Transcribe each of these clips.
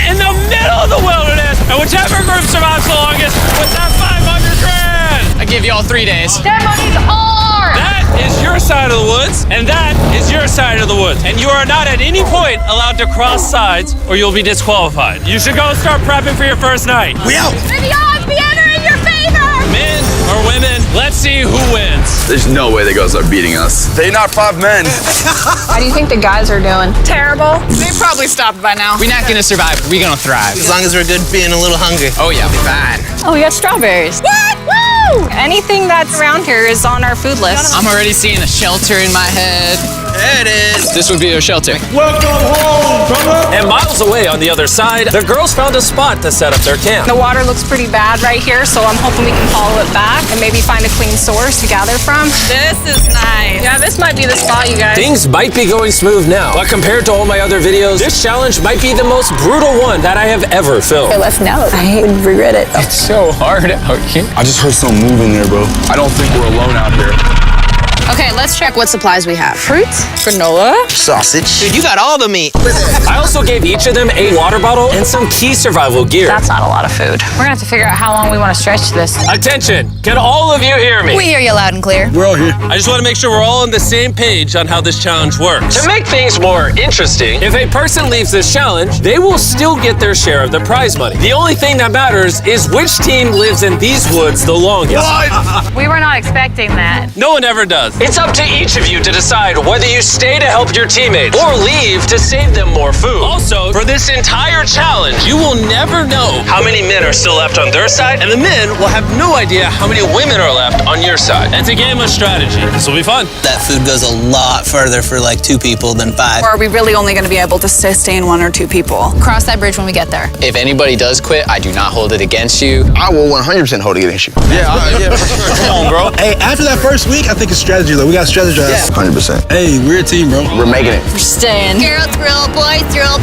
in the middle of the wilderness, and whichever group survives the longest with that 500 grand. I give y'all 3 days. That money's ours! That is your side of the woods, and that is your side of the woods. And you are not at any point allowed to cross sides, or you'll be disqualified. You should go start prepping for your first night. We out! May the odds be ever in your favor! Men or women, let's see who wins. There's no way the girls are beating us. They're not 5 men. How do you think the guys are doing? Terrible. They probably stopped by now. We're not gonna survive. We're gonna thrive. As long as we're good being a little hungry. Oh yeah, we're fine. Oh, we got strawberries. What? Woo! Anything that's around here is on our food list. I'm already seeing a shelter in my head. There it is. This would be a shelter. And miles away on the other side, the girls found a spot to set up their camp. The water looks pretty bad right here, so I'm hoping we can follow it back and maybe find a clean source to gather from. This is nice. Yeah, this might be the spot, you guys. Things might be going smooth now, but compared to all my other videos, this challenge might be the most brutal one that I have ever filmed. Let's know. I would regret it. It's so hard out here. I just heard something moving there, bro. I don't think we're alone out here. Okay, let's check what supplies we have. Fruits, granola. Sausage. Dude, you got all the meat. I also gave each of them a water bottle and some key survival gear. That's not a lot of food. We're gonna have to figure out how long we want to stretch this. Attention, can all of you hear me? We hear you loud and clear. We're all here. I just want to make sure we're all on the same page on how this challenge works. To make things more interesting, if a person leaves this challenge, they will still get their share of the prize money. The only thing that matters is which team lives in these woods the longest. We were not expecting that. No one ever does. It's up to each of you to decide whether you stay to help your teammates or leave to save them more food. Also, for this entire challenge, you will never know how many men are still left on their side, and the men will have no idea how many women are left on your side. It's a game of strategy. This will be fun. That food goes a lot further for like 2 people than 5. Or are we really only going to be able to sustain 1 or 2 people? Cross that bridge when we get there. If anybody does quit, I do not hold it against you. I will 100% hold it against you. Yeah, for sure. Come on, bro. Hey, after that first week, I think it's strategy though. We got to strategize. Yeah. 100%. Hey, we're a team, bro. We're making it. We're staying. Girl, thrill, boy, thrill.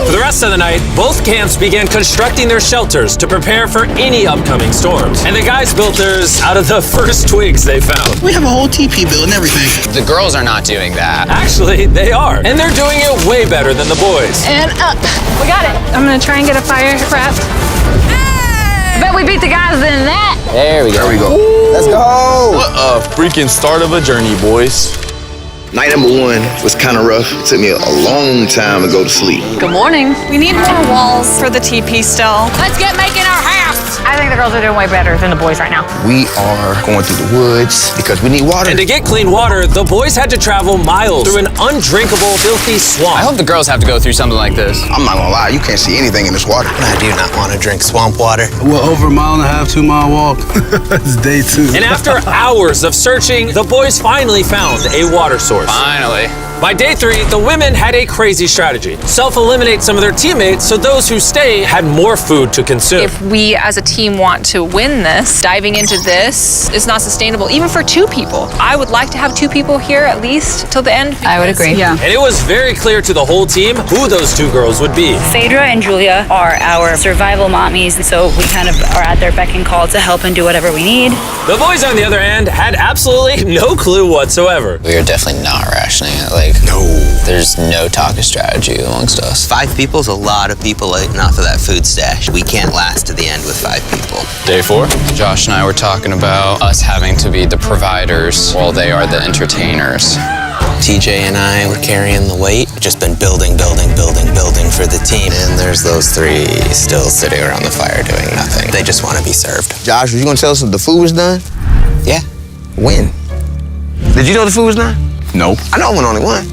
For the rest of the night, both camps began constructing their shelters to prepare for any upcoming storms. And the guys built theirs out of the first twigs they found. We have a whole TP build and everything. The girls are not doing that. Actually, they are. And they're doing it way better than the boys. And up. We got it. I'm gonna try and get a fire prepped. I bet we beat the guys in that. There we go. There we go. Let's go. What a freaking start of a journey, boys. Night number 1 was kind of rough. It took me a long time to go to sleep. Good morning. We need more walls for the TP still. Let's get making our house! I think the girls are doing way better than the boys right now. We are going through the woods because we need water. And to get clean water, the boys had to travel miles through an undrinkable, filthy swamp. I hope the girls have to go through something like this. I'm not gonna lie, you can't see anything in this water. I do not want to drink swamp water. Well, over a 1.5 2 mile walk. It's day 2. And after hours of searching, the boys finally found a water source. Finally. By day 3, the women had a crazy strategy. Self-eliminate some of their teammates so those who stay had more food to consume. If we as a team want to win this, diving into this is not sustainable, even for 2 people. I would like to have 2 people here at least till the end. I would agree. Yeah. And it was very clear to the whole team who those 2 girls would be. Phaedra and Julia are our survival mommies, so we kind of are at their beck and call to help and do whatever we need. The boys, on the other hand, had absolutely no clue whatsoever. We are definitely not rationing it. No. There's no talk of strategy amongst us. 5 people is a lot of people eating off of that food stash. We can't last to the end with 5 people. Day 4, Josh and I were talking about us having to be the providers while they are the entertainers. TJ and I were carrying the weight. Just been building for the team. And there's those 3 still sitting around the fire doing nothing. They just want to be served. Josh, were you gonna tell us if the food was done? Yeah. When? Did you know the food was done? Nope. I know I went only one.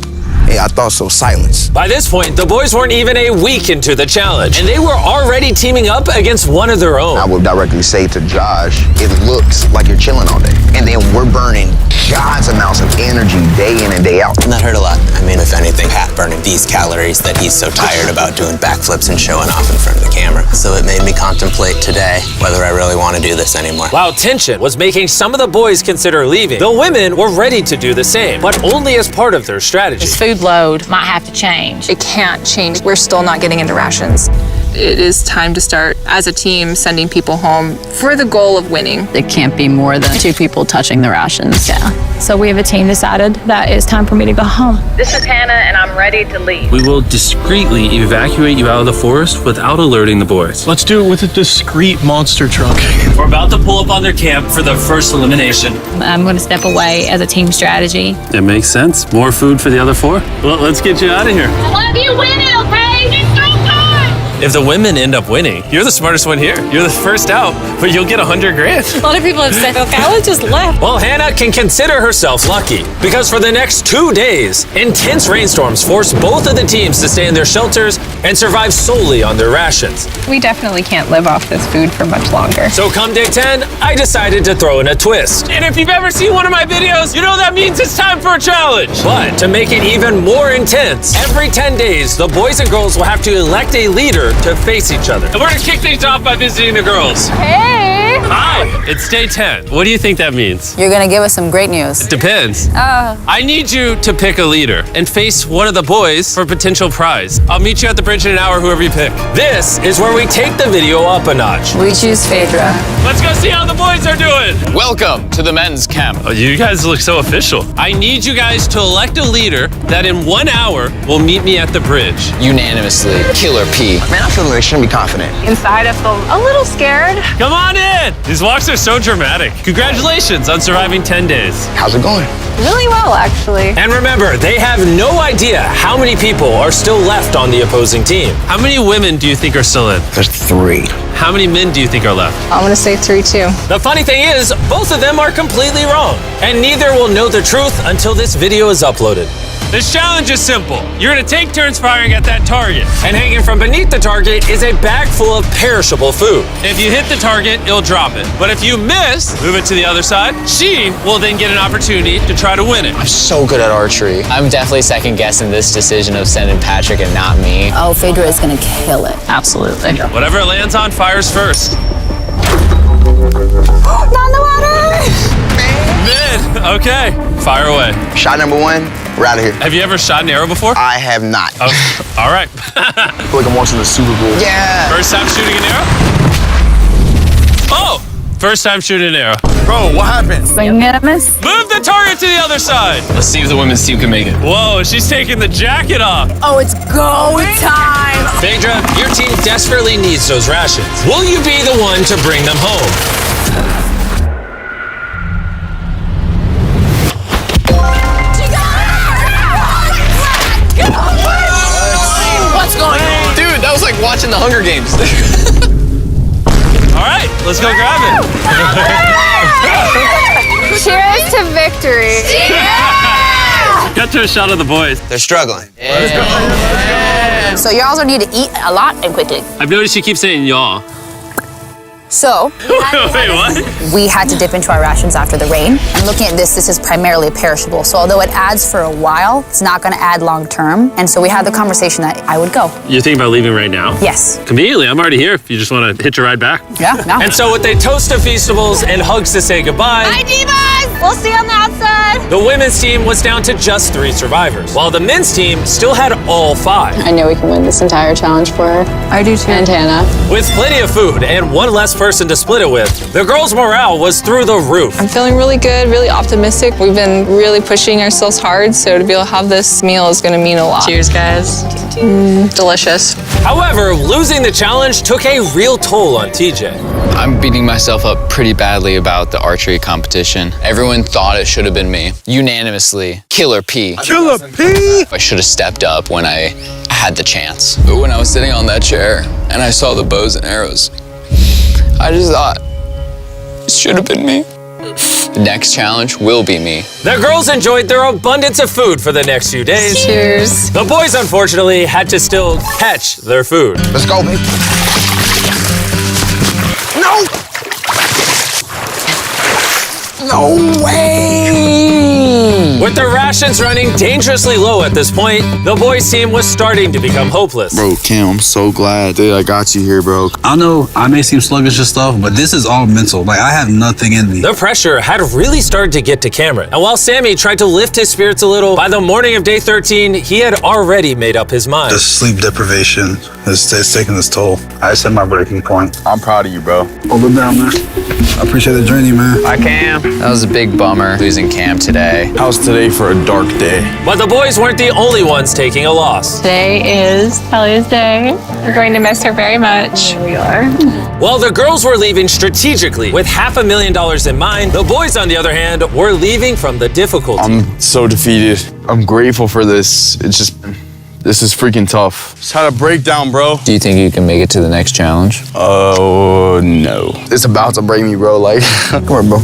Yeah, I thought so. Silence. By this point, the boys weren't even a week into the challenge, and they were already teaming up against one of their own. I would directly say to Josh, it looks like you're chilling all day. And then we're burning God's amounts of energy day in and day out. And that hurt a lot. I mean, if anything, Pat burning these calories that he's so tired about doing backflips and showing off in front of the camera. So it made me contemplate today whether I really want to do this anymore. While tension was making some of the boys consider leaving, the women were ready to do the same, but only as part of their strategy. This food load might have to change. It can't change. We're still not getting into rations. it is time to start, as a team, sending people home for the goal of winning. It can't be more than 2 people touching the rations. Yeah. So we have a team decided that it's time for me to go home. This is Hannah, and I'm ready to leave. We will discreetly evacuate you out of the forest without alerting the boys. Let's do it with a discreet monster truck. We're about to pull up on their camp for the first elimination. I'm going to step away as a team strategy. It makes sense. More food for the other 4? Well, let's get you out of here. I love you winning, okay? It's so good! If the women end up winning, you're the smartest one here. You're the first out, but you'll get $100 grand. A lot of people have said, okay, I would just left. Well, Hannah can consider herself lucky because for the next 2 days, intense rainstorms forced both of the teams to stay in their shelters and survive solely on their rations. We definitely can't live off this food for much longer. So come day 10, I decided to throw in a twist. And if you've ever seen one of my videos, you know that means it's time for a challenge. But to make it even more intense, every 10 days, the boys and girls will have to elect a leader to face each other. And we're gonna kick things off by visiting the girls. Hey! Hi, it's day 10. What do you think that means? You're gonna give us some great news. It depends. I need you to pick a leader and face one of the boys for a potential prize. I'll meet you at the bridge in an hour, whoever you pick. This is where we take the video up a notch. We choose Phaedra. Let's go see how the boys are doing. Welcome to the men's camp. Oh, you guys look so official. I need you guys to elect a leader that in 1 hour will meet me at the bridge. Unanimously, Killer P. Man, I feel like I shouldn't be confident. Inside, I feel a little scared. Come on in. These walks are so dramatic. Congratulations on surviving 10 days. How's it going? Really well, actually. And remember, they have no idea how many people are still left on the opposing team. How many women do you think are still in? There's 3. How many men do you think are left? I'm gonna say 3 too. The funny thing is, both of them are completely wrong. And neither will know the truth until this video is uploaded. This challenge is simple. You're gonna take turns firing at that target. And hanging from beneath the target is a bag full of perishable food. If you hit the target, it'll drop it. But if you miss, move it to the other side. She will then get an opportunity to try to win it. I'm so good at archery. I'm definitely second guessing this decision of sending Patrick and not me. Oh, Phaedra is gonna kill it. Absolutely. Whatever it lands on fires first. Not in the water! Then, okay, fire away. Shot number 1, we're out of here. Have you ever shot an arrow before? I have not. Oh, all right. I feel like I'm watching the Super Bowl. Yeah. First time shooting an arrow? Oh, first time shooting an arrow. Bro, what happened? Unanimous? Move the target to the other side. Let's see if the women's team can make it. Whoa, she's taking the jacket off. Oh, it's go time! Phaedra, your team desperately needs those rations. Will you be the one to bring them home? What's going on? Dude, that was like watching the Hunger Games. All right, let's go grab it. Cheers to victory. Cut to a shot of the boys. They're struggling. So y'all are need to eat a lot and quickly. I've noticed you keep saying y'all. So, Wait, what? we had to dip into our rations after the rain. And looking at this is primarily perishable. So although it adds for a while, it's not gonna add long term. And so we had the conversation that I would go. You're thinking about leaving right now? Yes. Conveniently, I'm already here if you just want to hitch a ride back. Yeah, no. And so with a toast of Feastables and hugs to say goodbye, Bye, divas! We'll see you on the outside. the women's team was down to just 3 survivors, while the men's team still had all 5. I know we can win this entire challenge for her. I do too. And Hannah. With plenty of food and one less person to split it with, the girls' morale was through the roof. I'm feeling really good, really optimistic. We've been really pushing ourselves hard, so to be able to have this meal is gonna mean a lot. Cheers, guys. Delicious. However, losing the challenge took a real toll on TJ. I'm beating myself up pretty badly about the archery competition. Everyone thought it should have been me. Unanimously, Killer P. Killer P! I should have stepped up when I had the chance. But when I was sitting on that chair and I saw the bows and arrows, I just thought, it should have been me. The next challenge will be me. The girls enjoyed their abundance of food for the next few days. Cheers. The boys, unfortunately, had to still catch their food. Let's go, baby. No! No way! With their rations running dangerously low at this point, the boys' team was starting to become hopeless. Bro, Cam, I'm so glad that I got you here, bro. I know I may seem sluggish and stuff, but this is all mental. Like, I have nothing in me. The pressure had really started to get to Cameron. And while Sami tried to lift his spirits a little, by the morning of day 13, he had already made up his mind. The sleep deprivation is taking its toll. I just hit my breaking point. I'm proud of you, bro. Hold it down, man. I appreciate the journey, man. Hi, Cam. That was a big bummer, losing Cam today. How's today for a dark day? But the boys weren't the only ones taking a loss. Today is Talia's day. We're going to miss her very much. Here we are. While the girls were leaving strategically with $500,000 in mind, the boys, on the other hand, were leaving from the difficulty. I'm so defeated. I'm grateful for this. This is freaking tough. Just had a breakdown, bro. Do you think you can make it to the next challenge? Oh, no. It's about to break me, bro. Like, come on, bro.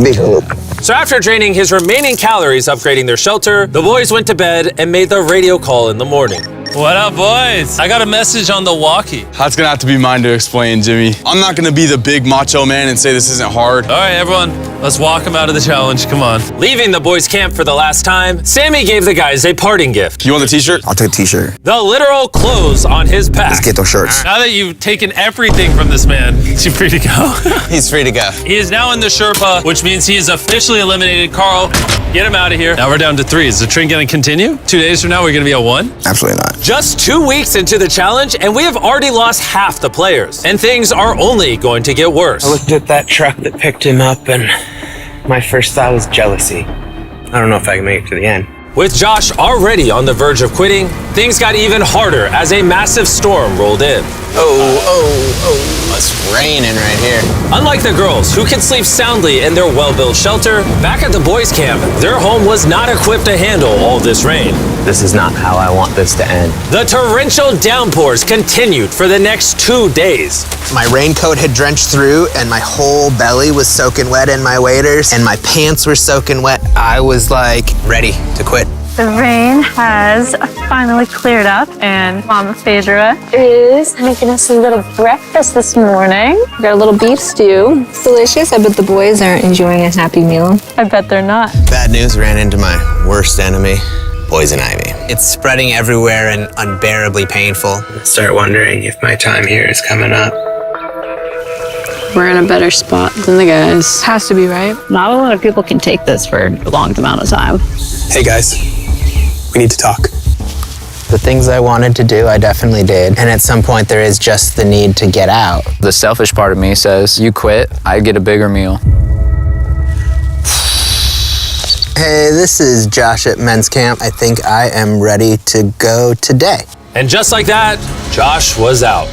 Big hug. So after draining his remaining calories upgrading their shelter, the boys went to bed and made the radio call in the morning. What up, boys? I got a message on the walkie. That's gonna have to be mine to explain, Jimmy. I'm not gonna be the big macho man and say this isn't hard. All right, everyone, let's walk them out of the challenge. Come on. Leaving the boys' camp for the last time, Sami gave the guys a parting gift. You want the t-shirt? I'll take the t-shirt. The literal clothes on his back. Let's get those shirts. Now that you've taken everything from this man, is he free to go? He's free to go. He is now in the Sherpa, which means he is officially eliminated. Carl, get him out of here. Now we're down to 3. Is the trend gonna continue? 2 days from now, we're gonna be at 1? Absolutely not. Just 2 weeks into the challenge, and we have already lost half the players. And things are only going to get worse. I looked at that truck that picked him up, and my first thought was jealousy. I don't know if I can make it to the end. With Josh already on the verge of quitting, things got even harder as a massive storm rolled in. It's raining right here. Unlike the girls, who could sleep soundly in their well-built shelter, back at the boys' camp, their home was not equipped to handle all this rain. This is not how I want this to end. The torrential downpours continued for the next 2 days. My raincoat had drenched through, and my whole belly was soaking wet in my waders, and my pants were soaking wet. I was like ready to quit. The rain has finally cleared up, and Mama Phaedra is making us a little breakfast this morning. We got a little beef stew. It's delicious. I bet the boys aren't enjoying a happy meal. I bet they're not. Bad news ran into my worst enemy, poison ivy. It's spreading everywhere and unbearably painful. I start wondering if my time here is coming up. We're in a better spot than the guys. Has to be, right? Not a lot of people can take this for a long amount of time. Hey, guys. We need to talk. The things I wanted to do, I definitely did. And at some point, there is just the need to get out. The selfish part of me says, you quit, I get a bigger meal. Hey, this is Josh at men's camp. I think I am ready to go today. And just like that, Josh was out.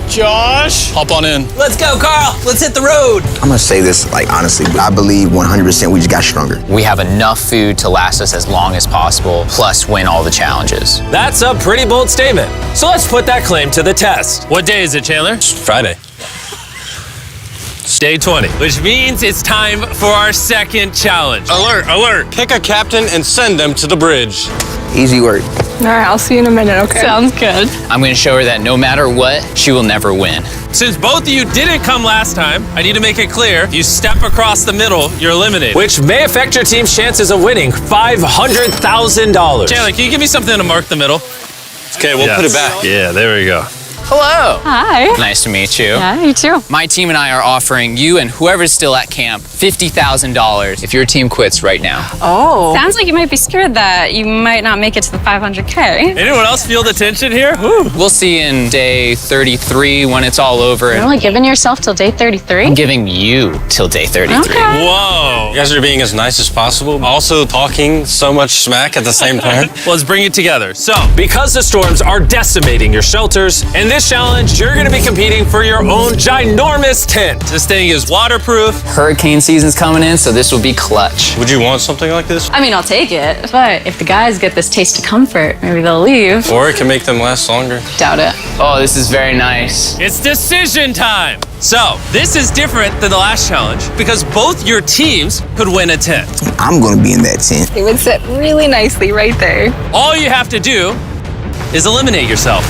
Josh! Hop on in. Let's go, Carl. Let's hit the road. I'm gonna say this, like, honestly, I believe 100% we just got stronger. We have enough food to last us as long as possible, plus win all the challenges. That's a pretty bold statement. So let's put that claim to the test. What day is it, Chandler? Friday. Day 20, which means it's time for our second challenge. Alert, alert. Pick a captain and send them to the bridge. Easy work. All right, I'll see you in a minute, okay? Sounds good. I'm gonna show her that no matter what, she will never win. Since both of you didn't come last time, I need to make it clear, you step across the middle, you're eliminated. Which may affect your team's chances of winning $500,000. Chandler, can you give me something to mark the middle? Okay, we'll put it back. Yeah, there we go. Hello. Hi. Nice to meet you. Yeah, you too. My team and I are offering you and whoever's still at camp $50,000 if your team quits right now. Oh. Sounds like you might be scared that you might not make it to the 500K. Anyone else feel the tension here? Woo. We'll see you in day 33 when it's all over. You're only giving yourself till day 33? I'm giving you till day 33. Okay. Whoa. You guys are being as nice as possible, also talking so much smack at the same time. Well, let's bring it together. So, because the storms are decimating your shelters, in this challenge, you're going to be competing for your own ginormous tent. This thing is waterproof. Hurricane season's coming in, so this will be clutch. Would you want something like this? I mean, I'll take it. But if the guys get this taste of comfort, maybe they'll leave. Or it can make them last longer. Doubt it. Oh, this is very nice. It's decision time. So, this is different than the last challenge because both your teams could win a tent. I'm gonna be in that tent. It would sit really nicely right there. All you have to do is eliminate yourself.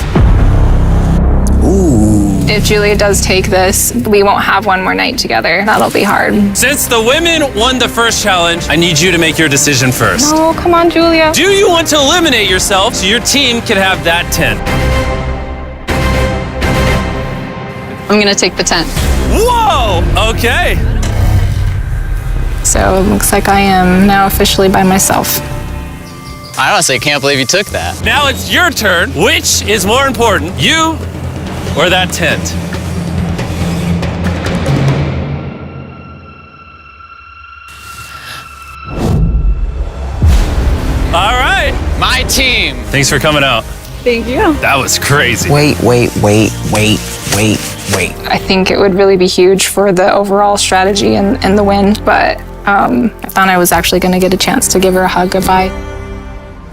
Ooh. If Julia does take this, we won't have one more night together. That'll be hard. Since the women won the first challenge, I need you to make your decision first. Oh, come on, Julia. Do you want to eliminate yourself so your team can have that tent? I'm gonna take the tent. Whoa! Okay. So it looks like I am now officially by myself. I honestly can't believe you took that. Now it's your turn. Which is more important, you or that tent? All right. My team. Thanks for coming out. Thank you. That was crazy. Wait. I think it would really be huge for the overall strategy and the win, but I thought I was actually going to get a chance to give her a hug goodbye.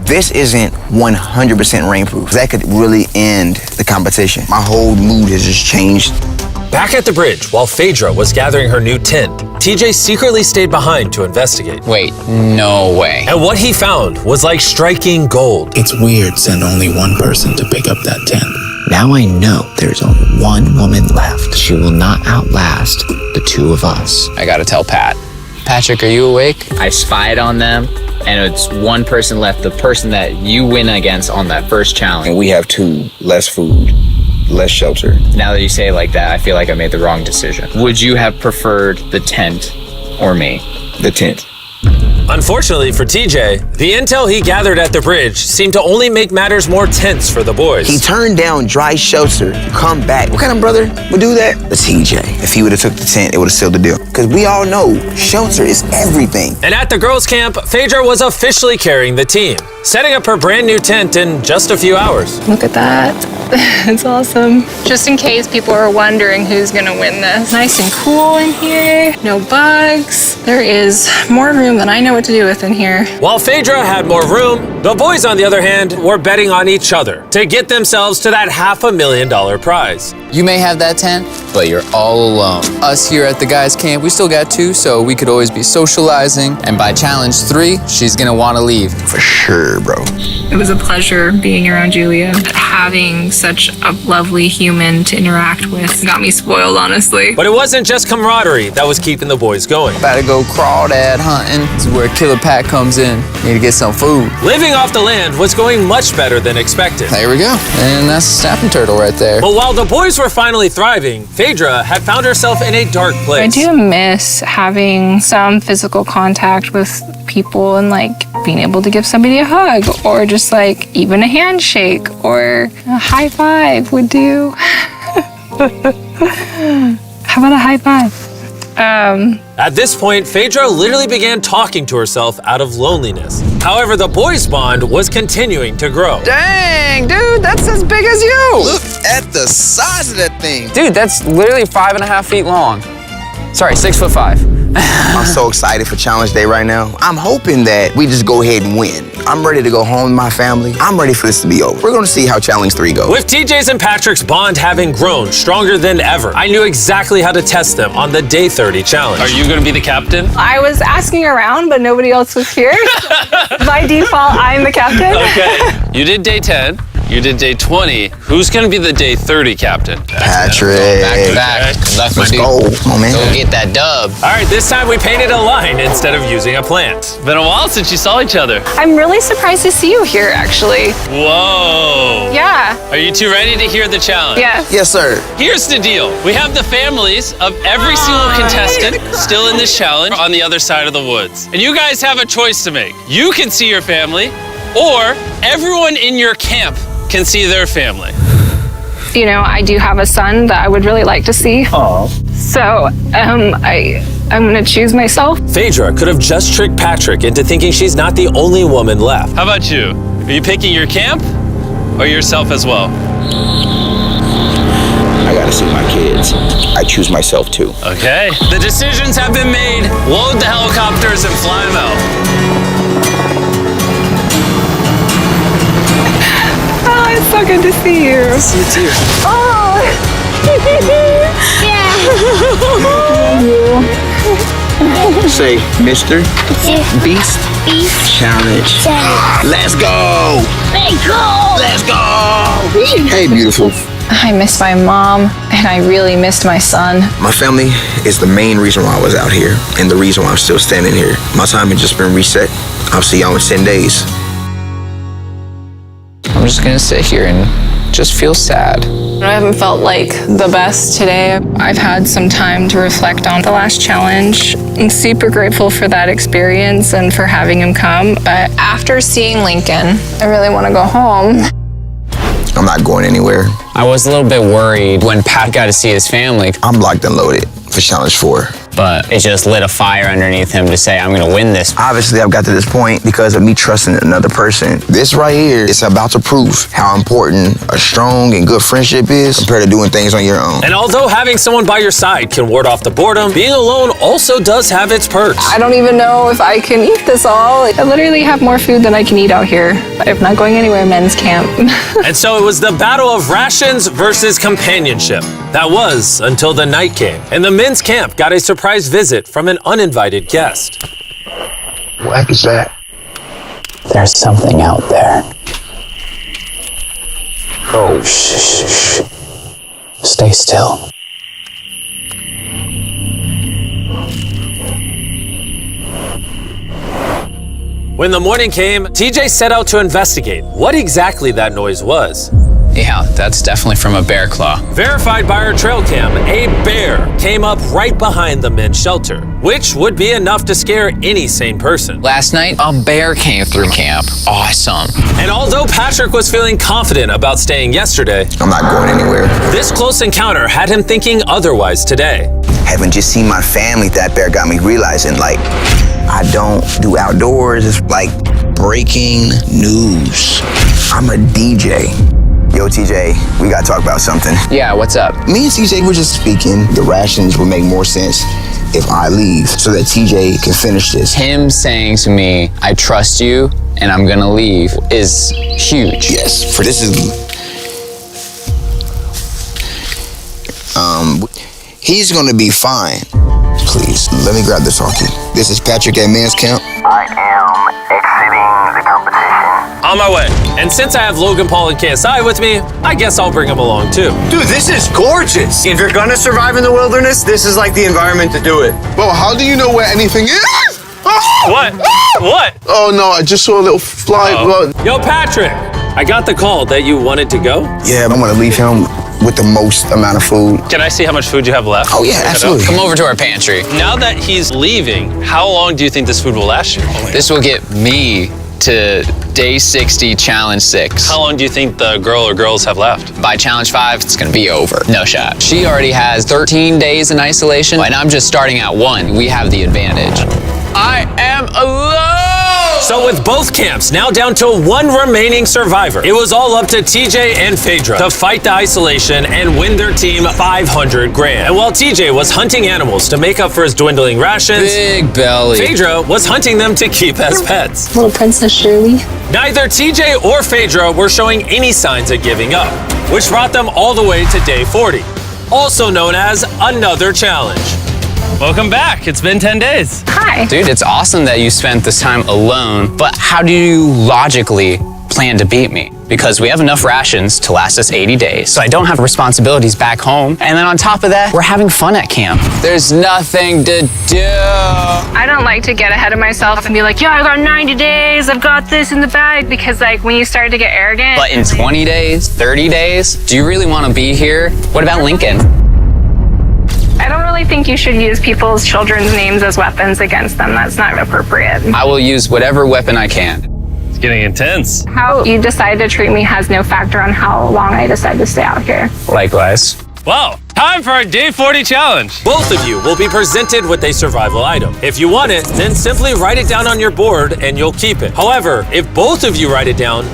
This isn't 100% rainproof. That could really end the competition. My whole mood has just changed. Back at the bridge, while Phaedra was gathering her new tent, TJ secretly stayed behind to investigate. Wait, no way. And what he found was like striking gold. It's weird send only one person to pick up that tent. Now I know there's only one woman left. She will not outlast the two of us. I gotta tell Pat. Patrick, are you awake? I spied on them, and it's one person left, the person that you win against on that first challenge. And we have two, less food, less shelter. Now that you say it like that, I feel like I made the wrong decision. Would you have preferred the tent or me? The tent. Unfortunately for TJ, the intel he gathered at the bridge seemed to only make matters more tense for the boys. He turned down dry shelter to come back. What kind of brother would do that? The TJ. If he would have took the tent, it would have sealed the deal. Because we all know shelter is everything. And at the girls' camp, Phaedra was officially carrying the team, setting up her brand new tent in just a few hours. Look at that. It's awesome. Just in case people are wondering who's gonna win this. Nice and cool in here, no bugs. There is more room than I know what to do with in here. While Phaedra had more room, the boys, on the other hand, were betting on each other to get themselves to that $500,000 prize. You may have that tent, but you're all alone. Us here at the guys' camp, we still got two, so we could always be socializing. And by challenge 3, she's gonna wanna leave. For sure, bro. It was a pleasure being around Julia. Having such a lovely human to interact with got me spoiled, honestly. But it wasn't just camaraderie that was keeping the boys going. About to go crawdad hunting. This is where Killer Pat comes in. Need to get some food. Living off the land was going much better than expected. There we go. And that's a snapping turtle right there. But while the boys were finally thriving, Phaedra had found herself in a dark I place. do miss having some physical contact with people and like being able to give somebody a hug or just like even a handshake or a high five would do. How about a high five? At this point, Phaedra literally began talking to herself out of loneliness. However, the boys' bond was continuing to grow. Dang, dude, that's as big as you. Look at the size of that thing. Dude, that's literally 5.5 feet long. Sorry, 6'5". I'm so excited for challenge day right now. I'm hoping that we just go ahead and win. I'm ready to go home with my family. I'm ready for this to be over. We're gonna see how challenge 3 goes. With TJ's and Patrick's bond having grown stronger than ever, I knew exactly how to test them on the day 30 challenge. Are you gonna be the captain? I was asking around, but nobody else was here. By default, I'm the captain. Okay. You did day 10. You did day 20. Who's gonna be the day 30 captain? Patrick. Back to back. That's my Let's dude. go. Come on, man. Go get that dub. All right, this time we painted a line instead of using a plant. Been a while since you saw each other. I'm really surprised to see you here, actually. Whoa. Yeah. Are you two ready to hear the challenge? Yes. Yes, sir. Here's the deal. We have the families of every single contestant still in this challenge on the other side of the woods. And you guys have a choice to make. You can see your family, or everyone in your camp can see their family. You know, I do have a son that I would really like to see. Oh. So, I'm gonna choose myself. Phaedra could have just tricked Patrick into thinking she's not the only woman left. How about you? Are you picking your camp or yourself as well? I gotta see my kids. I choose myself too. Okay. The decisions have been made. Load the helicopters and fly them out. Oh, it's so good to see you. See you too. Oh. Yeah. Say, MrBeast Challenge. Let's go. Let's go. Let's go. Hey, beautiful. I missed my mom, and I really missed my son. My family is the main reason why I was out here, and the reason why I'm still standing here. My time has just been reset. I'll see y'all in 10 days. I'm just gonna sit here and just feel sad. I haven't felt like the best today. I've had some time to reflect on the last challenge. I'm super grateful for that experience and for having him come. But after seeing Lincoln, I really want to go home. I'm not going anywhere. I was a little bit worried when Pat got to see his family. I'm locked and loaded for Challenge 4. But it just lit a fire underneath him to say, I'm gonna win this. Obviously, I've got to this point because of me trusting another person. This right here is about to prove how important a strong and good friendship is compared to doing things on your own. And although having someone by your side can ward off the boredom, being alone also does have its perks. I don't even know if I can eat this all. I literally have more food than I can eat out here. I'm not going anywhere, men's camp. And so it was the battle of rations versus companionship. That was until the night came, and the men's camp got a surprise visit from an uninvited guest. What is that? There's something out there. Oh, Shh. Stay still. When the morning came, TJ set out to investigate what exactly that noise was. Yeah, that's definitely from a bear claw. Verified by our trail cam, a bear came up right behind the men's shelter, which would be enough to scare any sane person. Last night, a bear came through camp. Awesome. And although Patrick was feeling confident about staying yesterday, I'm not going anywhere. This close encounter had him thinking otherwise today. Having just seen my family, that bear got me realizing, like, I don't do outdoors. It's like breaking news. I'm a DJ. Yo, TJ, we gotta talk about something. Yeah, what's up? Me and TJ were just speaking. The rations would make more sense if I leave so that TJ can finish this. Him saying to me, I trust you and I'm gonna leave is huge. Yes, for this is... he's gonna be fine. Please, let me grab this hockey. This is Patrick at Men's Camp. I am exiting the competition. On my way. And since I have Logan Paul and KSI with me, I guess I'll bring them along too. Dude, this is gorgeous. If you're gonna survive in the wilderness, this is like the environment to do it. Bro, how do you know where anything is? What? What? Oh no, I just saw a little fly. Yo, Patrick, I got the call that you wanted to go. Yeah, I want to leave him with the most amount of food. Can I see how much food you have left? Oh yeah, absolutely. Come over to our pantry. Now that he's leaving, how long do you think this food will last you? This will get me to day 60, challenge 6. How long do you think the girl or girls have left? By challenge 5, it's gonna be over. No shot. She already has 13 days in isolation, and I'm just starting at 1. We have the advantage. I am alone! So with both camps now down to 1 remaining survivor, it was all up to TJ and Phaedra to fight the isolation and win their team $500 grand. And while TJ was hunting animals to make up for his dwindling rations, big belly, Phaedra was hunting them to keep as pets. Little Princess Shirley. Neither TJ or Phaedra were showing any signs of giving up, which brought them all the way to day 40, also known as another challenge. Welcome back. It's been 10 days. Hi. Dude, it's awesome that you spent this time alone, but how do you logically plan to beat me? Because we have enough rations to last us 80 days, so I don't have responsibilities back home. And then on top of that, we're having fun at camp. There's nothing to do. I don't like to get ahead of myself and be like, yeah, I got 90 days, I've got this in the bag, because like when you start to get arrogant. But in 20 days, 30 days, do you really want to be here? What about Lincoln? I don't really think you should use people's children's names as weapons against them. That's not appropriate. I will use whatever weapon I can. It's getting intense. How you decide to treat me has no factor on how long I decide to stay out here. Likewise. Wow, time for our day 40 challenge. Both of you will be presented with a survival item. If you want it, then simply write it down on your board and you'll keep it. However, if both of you write it down,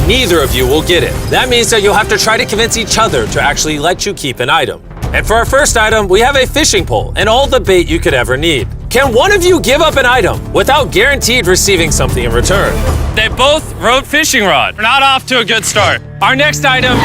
neither of you will get it. That means that you'll have to try to convince each other to actually let you keep an item. And for our first item, we have a fishing pole and all the bait you could ever need. Can one of you give up an item without guaranteed receiving something in return? They both wrote fishing rod. We're not off to a good start. Our next item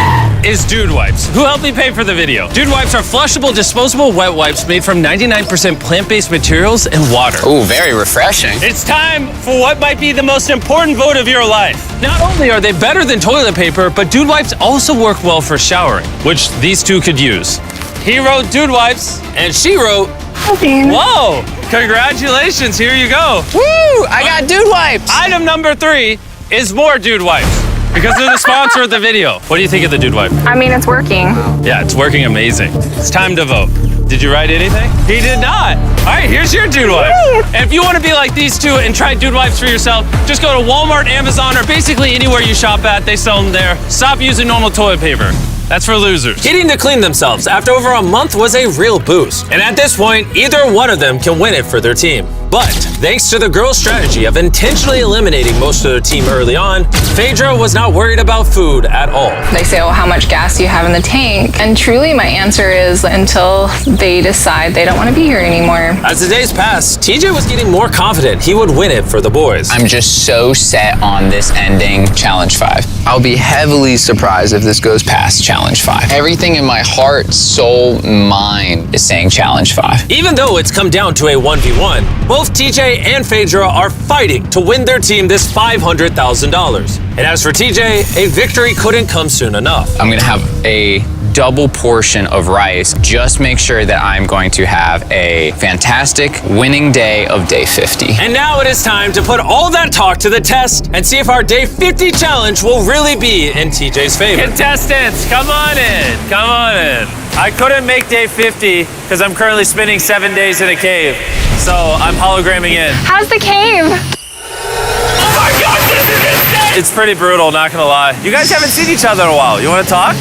is dude wipes. Who helped me pay for the video? Dude wipes are flushable, disposable wet wipes made from 99% plant-based materials and water. Ooh, very refreshing. It's time for what might be the most important vote of your life. Not only are they better than toilet paper, but dude wipes also work well for showering, which these two could use. He wrote dude wipes, and she wrote, whoa, congratulations, here you go. Woo, I got dude wipes. Item number 3 is more dude wipes because they're the sponsor of the video. What do you think of the dude wipe? I mean, it's working. Yeah, it's working amazing. It's time to vote. Did you write anything? He did not. All right, here's your dude wipe. And if you want to be like these two and try dude wipes for yourself, just go to Walmart, Amazon, or basically anywhere you shop at. They sell them there. Stop using normal toilet paper. That's for losers. Getting to clean themselves after over a month was a real boost. And at this point, either one of them can win it for their team. But thanks to the girls' strategy of intentionally eliminating most of their team early on, Phaedra was not worried about food at all. They say, oh, how much gas do you have in the tank? And truly, my answer is until they decide they don't want to be here anymore. As the days passed, TJ was getting more confident he would win it for the boys. I'm just so set on this ending Challenge 5. I'll be heavily surprised if this goes past Challenge 5. Everything in my heart, soul, mind is saying Challenge 5. Even though it's come down to a 1v1, both TJ and Phaedra are fighting to win their team this $500,000. And as for TJ, a victory couldn't come soon enough. I'm gonna have a double portion of rice. Just make sure that I'm going to have a fantastic winning day of day 50. And now it is time to put all that talk to the test and see if our day 50 challenge will really be in TJ's favor. Contestants, come on in. Come on in. I couldn't make day 50 because I'm currently spending 7 days in a cave. So I'm hologramming in. How's the cave? Oh my God, this is insane! It's pretty brutal, not gonna lie. You guys haven't seen each other in a while. You wanna talk?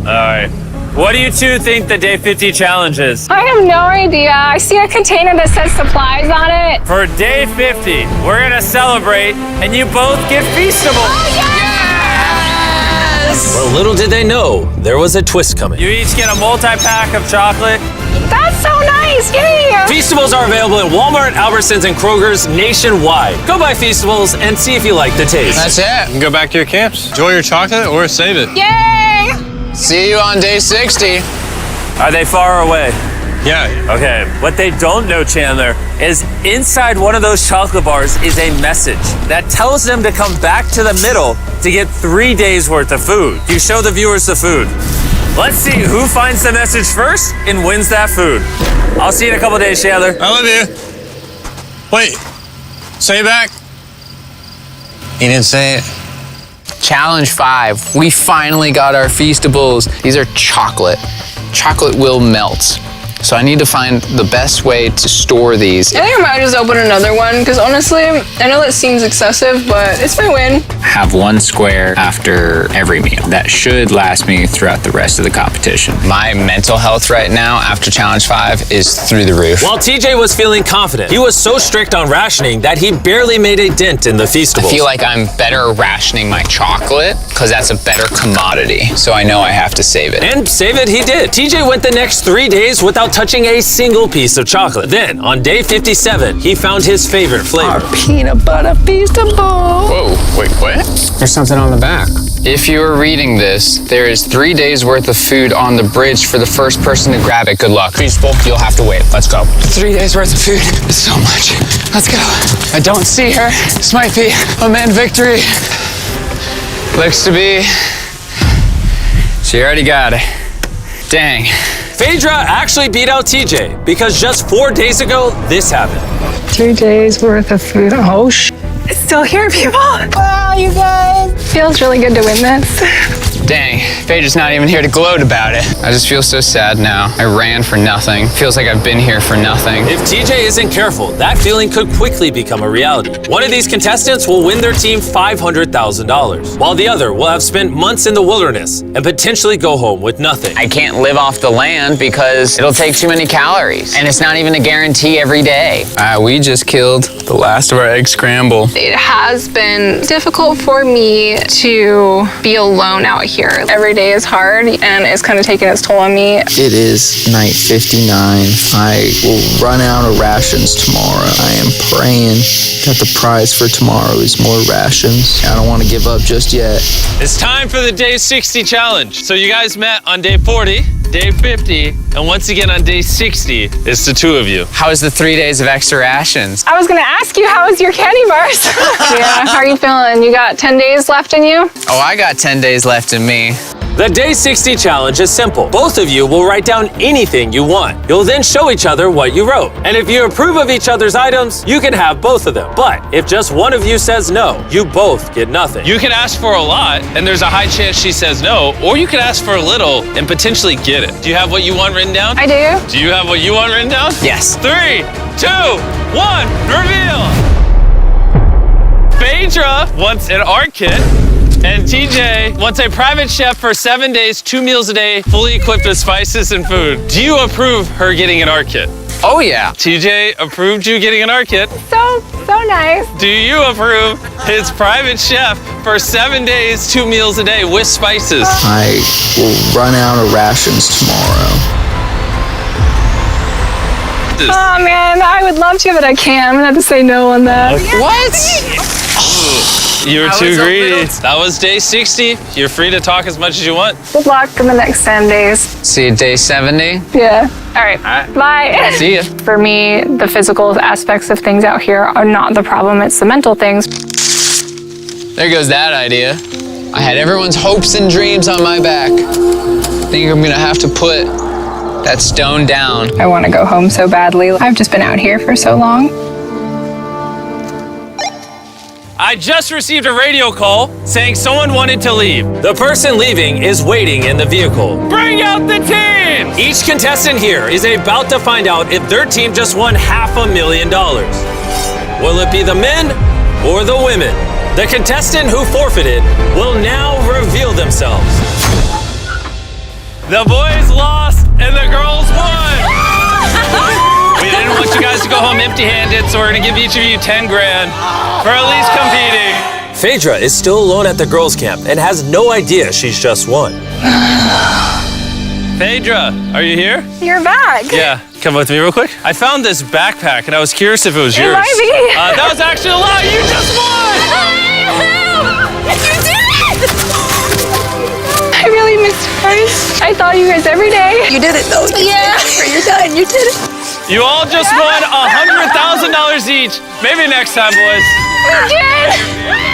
All right. What do you two think the day 50 challenge is? I have no idea. I see a container that says supplies on it. For day 50, we're gonna celebrate and you both get Feastables. Oh, yes! Well, little did they know, there was a twist coming. You each get a multi-pack of chocolate. That's so nice, yay! Feastables are available at Walmart, Albertsons, and Kroger's nationwide. Go buy Feastables and see if you like the taste. That's it. You can go back to your camps. Enjoy your chocolate or save it. Yay! See you on day 60. Are they far away? Yeah. Okay, what they don't know, Chandler, is inside one of those chocolate bars is a message that tells them to come back to the middle to get 3 days worth of food. You show the viewers the food. Let's see who finds the message first and wins that food. I'll see you in a couple days, Chandler. I love you. Wait, say it back. He didn't say it. Challenge 5. We finally got our Feastables. These are chocolate. Chocolate will melt. So I need to find the best way to store these. I think I might just open another one because honestly, I know that seems excessive, but it's my win. Have one square after every meal. That should last me throughout the rest of the competition. My mental health right now after Challenge 5 is through the roof. While TJ was feeling confident, he was so strict on rationing that he barely made a dent in the Feastables. I feel like I'm better rationing my chocolate because that's a better commodity. So I know I have to save it. And save it he did. TJ went the next 3 days without touching a single piece of chocolate. Then, on day 57, he found his favorite flavor. Our peanut butter Feastable. Whoa, wait, what? There's something on the back. If you are reading this, there is 3 days worth of food on the bridge for the first person to grab it. Good luck. Feastable, you'll have to wait. Let's go. 3 days worth of food is so much. Let's go. I don't see her. This might be a man victory. Looks to be. She already got it. Dang. Phaedra actually beat out TJ because just 4 days ago, this happened. 2 days worth of food. Oh, it's still here, people. Wow, you guys. Feels really good to win this. Dang, Phaedra's not even here to gloat about it. I just feel so sad now. I ran for nothing. Feels like I've been here for nothing. If TJ isn't careful, that feeling could quickly become a reality. One of these contestants will win their team $500,000, while the other will have spent months in the wilderness and potentially go home with nothing. I can't live off the land because it'll take too many calories, and it's not even a guarantee every day. We just killed the last of our egg scramble. It has been difficult for me to be alone out here. Every day is hard and it's kind of taking its toll on me. It is night 59. I will run out of rations tomorrow. I am praying that the prize for tomorrow is more rations. I don't want to give up just yet. It's time for the day 60 challenge. So you guys met on day 40, day 50, and once again on day 60, it's the two of you. How was the 3 days of extra rations? I was gonna ask you, how was your candy bars? Yeah, how are you feeling? You got 10 days left in you? Oh, I got 10 days left in me. The Day 60 challenge is simple. Both of you will write down anything you want. You'll then show each other what you wrote. And if you approve of each other's items, you can have both of them. But if just one of you says no, you both get nothing. You can ask for a lot, and there's a high chance she says no, or you can ask for a little and potentially get it. Do you have what you want written down? I do. Do you have what you want written down? Yes. 3, 2, 1, reveal! Phaedra wants an art kit. And TJ wants a private chef for 7 days, 2 meals a day, fully equipped with spices and food. Do you approve her getting an art kit? Oh, yeah. TJ approved you getting an art kit. So nice. Do you approve his private chef for 7 days, 2 meals a day with spices? I will run out of rations tomorrow. Oh man, I would love to, but I can't. I'm gonna have to say no on that. Okay. What? You were too greedy. That was day 60. You're free to talk as much as you want. Good luck in the next 10 days. See you day 70. Yeah. All right. Bye. See ya. For me, the physical aspects of things out here are not the problem. It's the mental things. There goes that idea. I had everyone's hopes and dreams on my back. I think I'm gonna have to put that stone down. I want to go home so badly. I've just been out here for so long. I just received a radio call saying someone wanted to leave. The person leaving is waiting in the vehicle. Bring out the team! Each contestant here is about to find out if their team just won $500,000. Will it be the men or the women? The contestant who forfeited will now reveal themselves. The boys lost and the girls won! We didn't want you guys to go home empty-handed, so we're gonna give each of you 10 grand for at least competing. Phaedra is still alone at the girls' camp and has no idea she's just won. Phaedra, are you here? You're back. Yeah, come with me real quick. I found this backpack and I was curious if it was yours. It might be. That was actually a lie. You just won! You did it! I really missed you guys. I thought you guys every day. You did it though. Yeah. You're done. You did it. You all just won $100,000 each. Maybe next time, boys. We did.